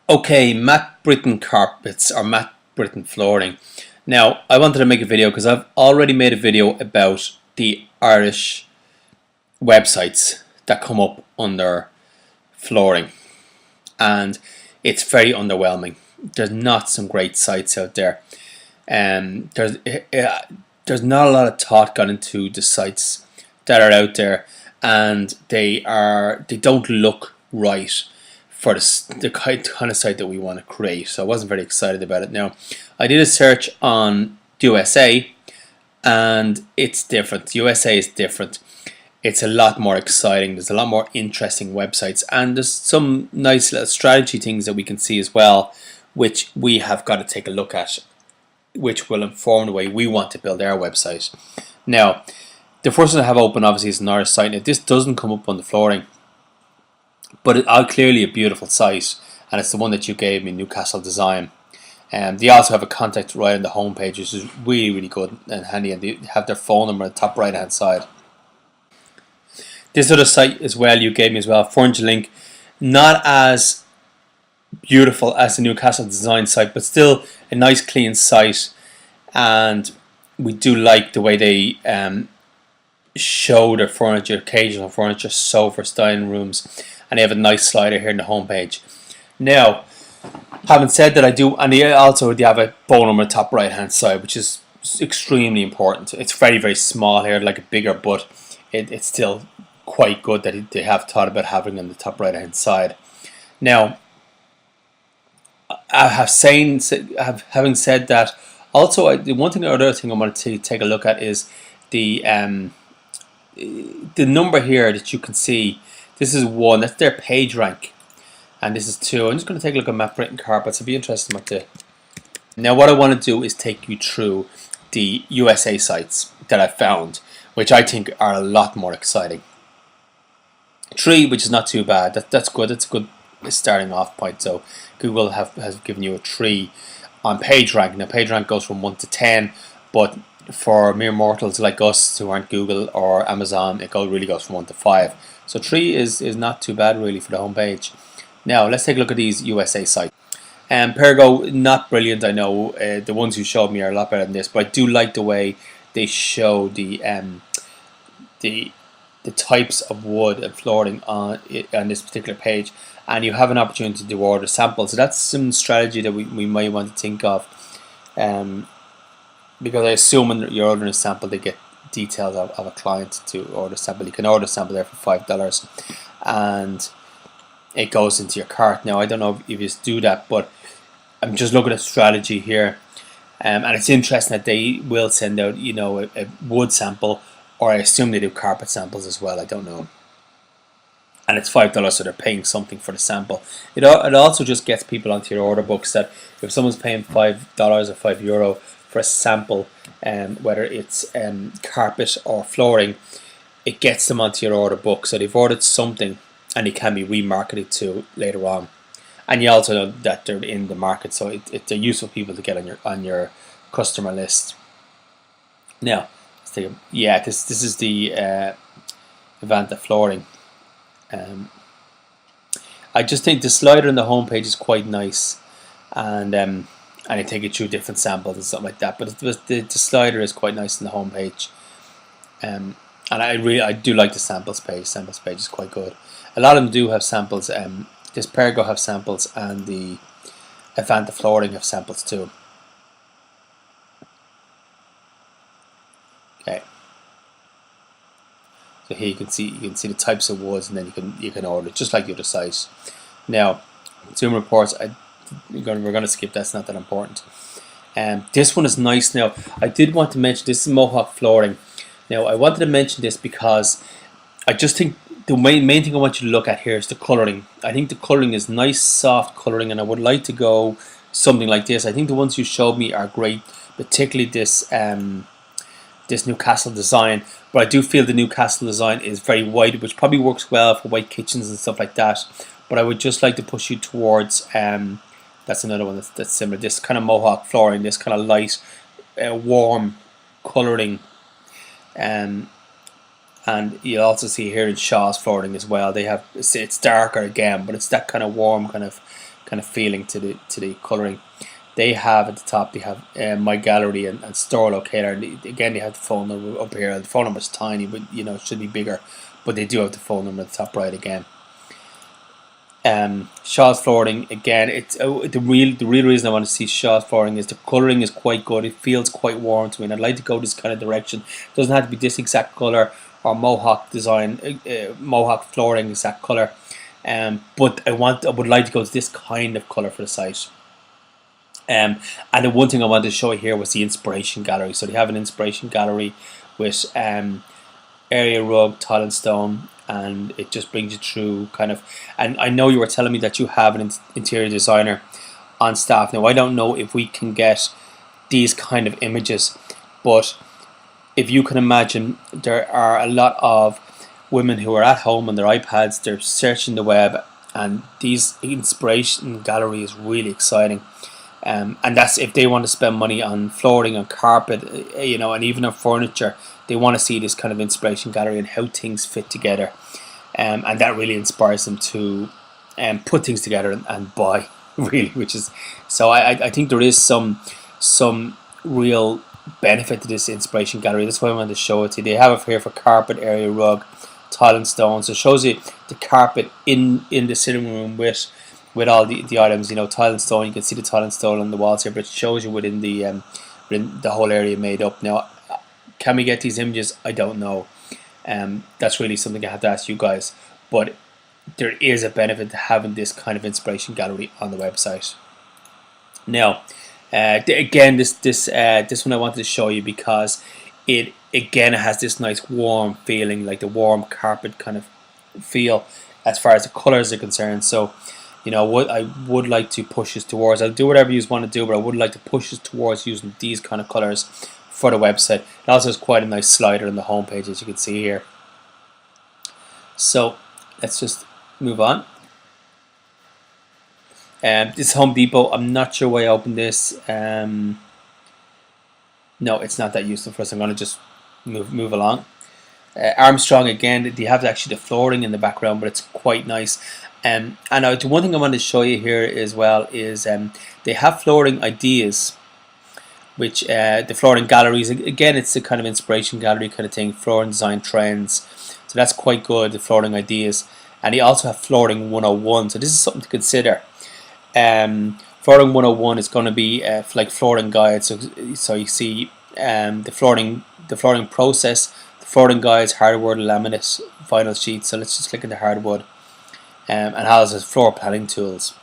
Okay, matte Britton carpets or matte Britton flooring. Now, I wanted to make a video because I've already made a video about the Irish websites that come up under flooring, and it's very underwhelming. There's not some great sites out there, and there's not a lot of thought gone into the sites that are out there, and they don't look right for the kind of site that we want to create. So I wasn't very excited about it. Now, I did a search on USA, and it's different. USA is different. It's a lot more exciting. There's a lot more interesting websites, and there's some nice little strategy things that we can see as well, which we have got to take a look at, which will inform the way we want to build our website. Now, the first one I have open obviously is an Irish site. Now, this doesn't come up on the flooring, but it's clearly a beautiful site, and it's the one that you gave me, Newcastle Design. They also have a contact right on the homepage, which is really, really good and handy, and they have their phone number on the top right hand side. This other site as well you gave me as well, Furniture Link, not as beautiful as the Newcastle Design site, but still a nice clean site, and we do like the way they show their furniture, occasional furniture, sofas, dining rooms, and they have a nice slider here in the homepage. Now, having said that, I do, and they also have a phone number on the top right hand side, which is extremely important. It's very, very small here, like a bigger, but it's still quite good that they have thought about having on the top right hand side. Now, having said that, also the one thing or other thing I wanted to take a look at is the number here that you can see. This is 1, that's their page rank, and this is 2. I'm just going to take a look at matte Britton carpets. It'll be interesting what the. Now, what I want to do is take you through the USA sites that I found, which I think are a lot more exciting. 3, which is not too bad. That's good. That's a good starting off point. So Google has given you a 3 on PageRank. Now, PageRank goes from 1 to 10, but for mere mortals like us who aren't Google or Amazon, it really goes from 1 to 5. So 3 is not too bad really for the homepage. Now, let's take a look at these USA sites. Pergo, not brilliant, I know. The ones you showed me are a lot better than this, but I do like the way they show the types of wood and flooring on this particular page, and you have an opportunity to order samples. So that's some strategy that we might want to think of, because I assume when you're ordering a sample, they get details of a client to order a sample. You can order a sample there for $5, and it goes into your cart. Now, I don't know if you do that, but I'm just looking at strategy here, and it's interesting that they will send out, a wood sample, or I assume they do carpet samples as well. I don't know. And it's $5, so they're paying something for the sample. It also just gets people onto your order books, that if someone's paying $5 or €5 for a sample, whether it's carpet or flooring, it gets them onto your order book. So they've ordered something, and it can be remarketed to later on. And you also know that they're in the market, so they're useful people to get on your customer list. Now, this is the Avanta flooring. I just think the slider on the homepage is quite nice, and I take it through different samples and stuff like that. But the slider is quite nice on the homepage, and I do like the samples page. Samples page is quite good. A lot of them do have samples. This Pergo have samples, and the Avanta flooring have samples too. Okay. So here you can see the types of woods, and then you can order just like the other site. Now, Zoom reports, we're going to skip. That's not that important. This one is nice. Now, I did want to mention this is Mohawk flooring. Now, I wanted to mention this because I just think the main thing I want you to look at here is the colouring. I think the colouring is nice, soft colouring, and I would like to go something like this. I think the ones you showed me are great, particularly this Newcastle Design. But I do feel the Newcastle Design is very white, which probably works well for white kitchens and stuff like that. But I would just like to push you towards, that's another one that's similar, this kind of Mohawk flooring, this kind of light, warm colouring. And you'll also see here in Shaw's Flooring as well. They have, it's darker again, but it's that kind of warm kind of feeling to the colouring. They have at the top, they have my gallery and store locator. And again, they have the phone number up here. The phone number is tiny, but you know, it should be bigger. But they do have the phone number at the top right again. Shaw's Flooring again. It's the real reason I want to see Shaw's Flooring is the colouring is quite good. It feels quite warm to me, and I'd like to go this kind of direction. It doesn't have to be this exact colour or Mohawk design, Mohawk flooring exact colour. But I would like to go to this kind of colour for the site. And the one thing I wanted to show you here was the inspiration gallery. So they have an inspiration gallery with area rug, tile and stone, and it just brings you through kind of. And I know you were telling me that you have an interior designer on staff. Now I don't know if we can get these kind of images, but if you can imagine, there are a lot of women who are at home on their iPads, they're searching the web, and these inspiration gallery is really exciting. And that's if they want to spend money on flooring, on carpet, you know, and even on furniture. They want to see this kind of inspiration gallery and how things fit together, and that really inspires them to put things together and buy, really. Which is so. I think there is some real benefit to this inspiration gallery. That's why I wanted to show it to you. They have it here for carpet, area rug, tile and stone. So it shows you the carpet in the sitting room with all the items. You know, tile and stone. You can see the tile and stone on the walls here, but it shows you within the whole area made up. Now, can we get these images? I don't know. That's really something I have to ask you guys. But there is a benefit to having this kind of inspiration gallery on the website. Now, again, this one I wanted to show you because it has this nice warm feeling, like the warm carpet kind of feel as far as the colors are concerned. So, you know, what I would like to push us towards. I'll do whatever you want to do, but I would like to push us towards using these kind of colors for the website. It also has quite a nice slider on the home page, as you can see here. So let's just move on. This is Home Depot. I'm not sure why I opened this. No, it's not that useful for us. I'm going to just move along. Armstrong again. They have actually the flooring in the background, but it's quite nice. And the one thing I wanted to show you here as well is they have flooring ideas, which the flooring galleries. Again, it's the kind of inspiration gallery kind of thing. Flooring design trends. So that's quite good. The flooring ideas, and they also have flooring 101. So this is something to consider. Flooring 101 is going to be like flooring guides. So you see the flooring process, the flooring guides, hardwood, laminate, vinyl sheets. So let's just click into hardwood, and has floor planning tools.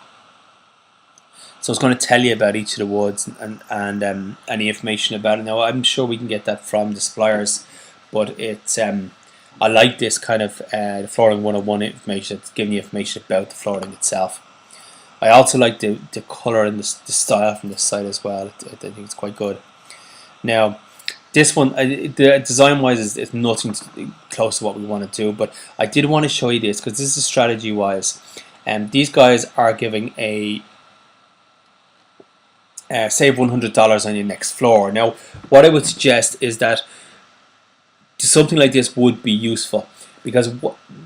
So it's going to tell you about each of the woods and any information about it. Now I'm sure we can get that from the suppliers, but it's I like this kind of the flooring 101 information. It's giving you information about the flooring itself. I also like the colour and the style from this site as well. I think it's quite good. Now, this one, the design-wise, is nothing close to what we want to do, but I did want to show you this because this is strategy-wise. These guys are giving a save $100 on your next floor. Now, what I would suggest is that something like this would be useful, because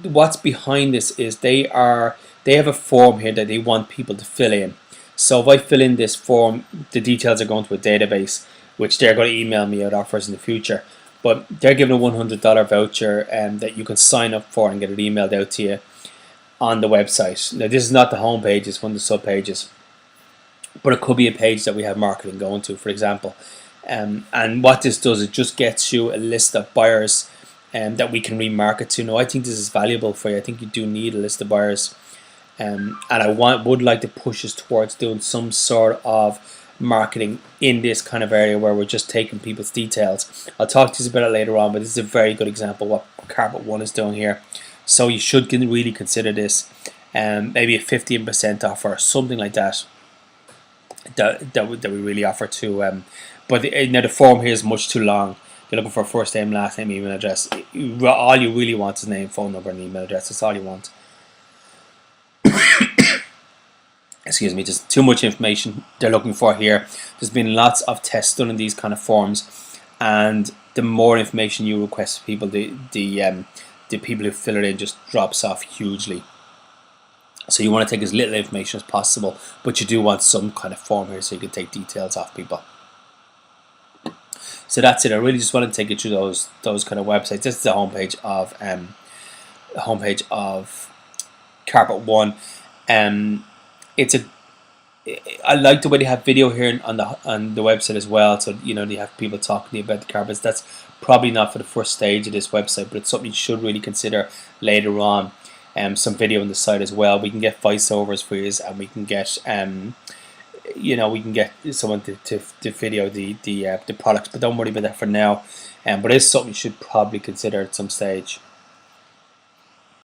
what's behind this is they have a form here that they want people to fill in. So if I fill in this form, the details are going to a database, which they're going to email me out offers in the future. But they're giving a $100 voucher that you can sign up for and get it emailed out to you on the website. Now this is not the home page, it's one of the sub pages, but it could be a page that we have marketing going to, for example. And what this does, it just gets you a list of buyers that we can remarket to. Now I think this is valuable for you. I think you do need a list of buyers. And I would like to push us towards doing some sort of marketing in this kind of area where we're just taking people's details. I'll talk to you about it later on, but this is a very good example of what Carpet One is doing here. So you should really consider this, maybe a 15% offer or something like that. That we really offer to. But now the form here is much too long. You're looking for a first name, last name, email address. All you really want is name, phone number, and email address. That's all you want. Excuse me, just too much information they're looking for here. There's been lots of tests done in these kind of forms, and the more information you request people, the people who fill it in just drops off hugely. So you want to take as little information as possible, but you do want some kind of form here so you can take details off people. So that's it. I really just want to take you through those kind of websites. This is the homepage of Carpet One. It's a I like the way they have video here on the website as well. So they have people talking to you about the carpets. That's probably not for the first stage of this website, but it's something you should really consider later on. Some video on the site as well. We can get voiceovers for you, and we can get we can get someone to video the products. But don't worry about that for now. But it's something you should probably consider at some stage.